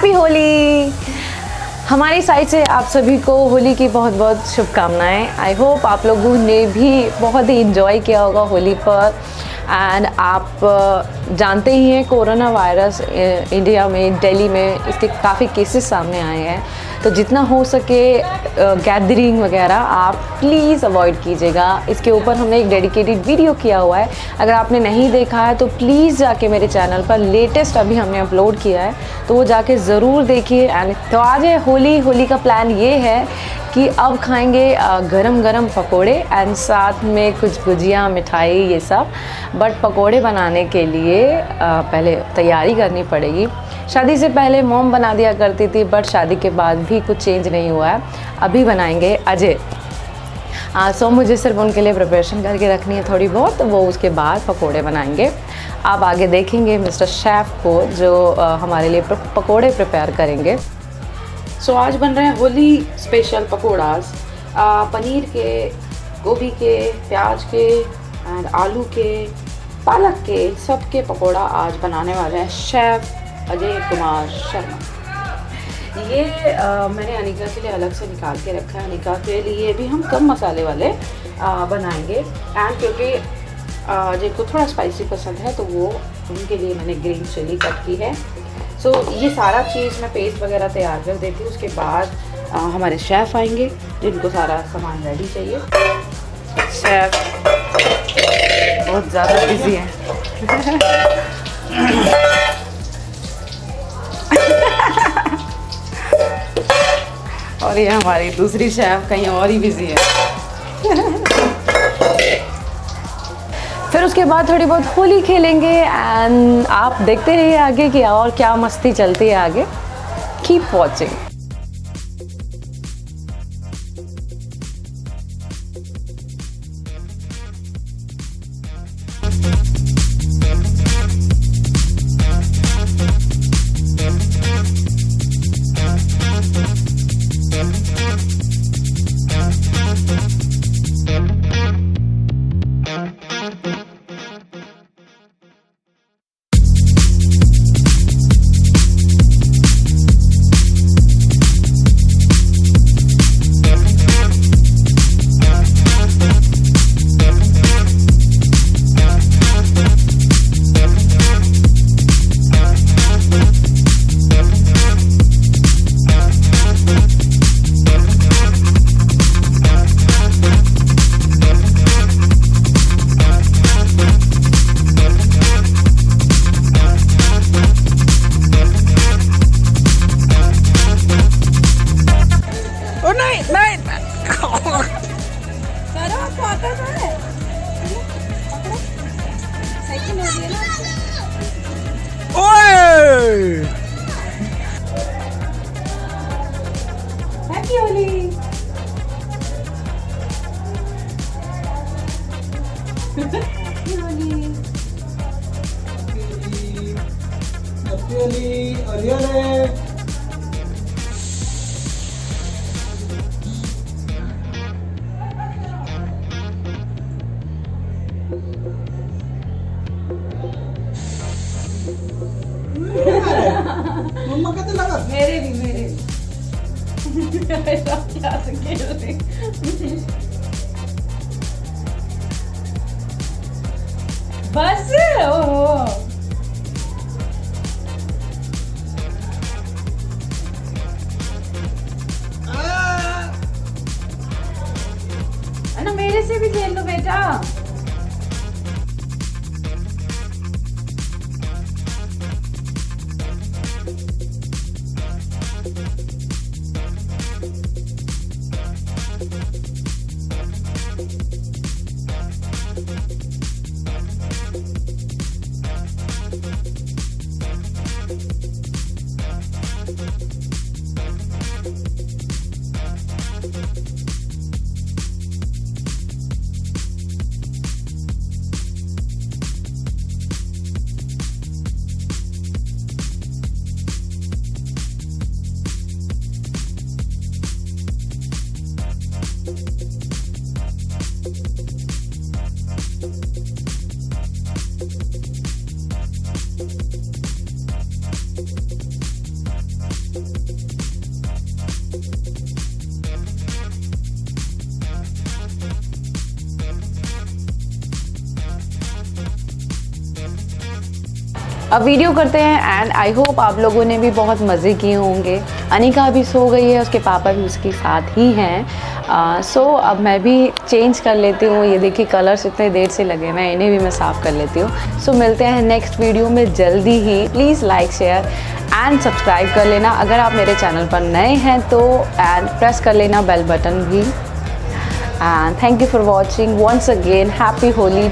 Happy Holi. हमारी side से आप सभी को होली की बहुत बहुत शुभकामनाएं। आई होप आप लोगों ने भी बहुत ही इंजॉय किया होगा होली पर। एंड आप जानते ही हैं कोरोना वायरस इंडिया में, दिल्ली में इसके काफ़ी केसेस सामने आए हैं, तो जितना हो सके गैदरिंग वगैरह आप प्लीज़ अवॉइड कीजिएगा। इसके ऊपर हमने एक डेडिकेटेड वीडियो किया हुआ है, अगर आपने नहीं देखा है तो प्लीज़ जाके मेरे चैनल पर लेटेस्ट अभी हमने अपलोड किया है, तो वो जाके ज़रूर देखिए। एंड तो आज है होली का प्लान ये है कि अब खाएंगे गरम गरम पकोड़े एंड साथ में कुछ गुजिया, मिठाई, ये सब। बट पकोड़े बनाने के लिए पहले तैयारी करनी पड़ेगी। शादी से पहले मॉम बना दिया करती थी, बट शादी के बाद भी कुछ चेंज नहीं हुआ है। अभी बनाएंगे अजय। सो मुझे सिर्फ उनके लिए प्रिपरेशन करके रखनी है थोड़ी बहुत, वो उसके बाद पकोड़े बनाएंगे। आप आगे देखेंगे मिस्टर शेफ़ को जो हमारे लिए पकोड़े प्रिपेयर करेंगे। सो आज बन रहे हैं होली स्पेशल पकोड़ास, पनीर के, गोभी के, प्याज के एंड आलू के, पालक के, सब के पकोड़ा आज बनाने वाले हैं शेफ़ अजय कुमार शर्मा। ये मैंने अनिका के लिए अलग से निकाल के रखा है। अनिका के लिए भी हम कम मसाले वाले बनाएंगे। एंड क्योंकि अजय को थोड़ा स्पाइसी पसंद है तो वो उनके लिए मैंने ग्रीन चिली कट की है। सो ये सारा चीज़ मैं पेस्ट वगैरह तैयार कर देती हूँ। उसके बाद हमारे शेफ़ आएंगे जिनको सारा सामान रेडी चाहिए। शेफ़ बहुत ज़्यादा बिजी है। और ये हमारी दूसरी शेफ़ कहीं और ही बिजी है। फिर उसके बाद थोड़ी बहुत होली खेलेंगे एंड आप देखते रहिए आगे कि और क्या मस्ती चलती है आगे। Keep watching. Happy Holi. Happy Holi. Happy Holi. अरे मम्मा कहते लगा मेरे भी बस ओहो ना, मेरे से भी खेल लो बेटा। अब वीडियो करते हैं एंड आई होप आप लोगों ने भी बहुत मज़े किए होंगे। अनिका भी सो गई है, उसके पापा भी उसके साथ ही हैं। सो अब मैं भी चेंज कर लेती हूँ। ये देखिए कलर्स इतने देर से लगे हैं, इन्हें भी मैं साफ़ कर लेती हूँ। सो मिलते हैं नेक्स्ट वीडियो में जल्दी ही। Please like share and subscribe कर लेना अगर आप मेरे चैनल पर नए हैं तो, एंड प्रेस कर लेना बेल बटन भी। And thank you for watching once again. Happy Holi.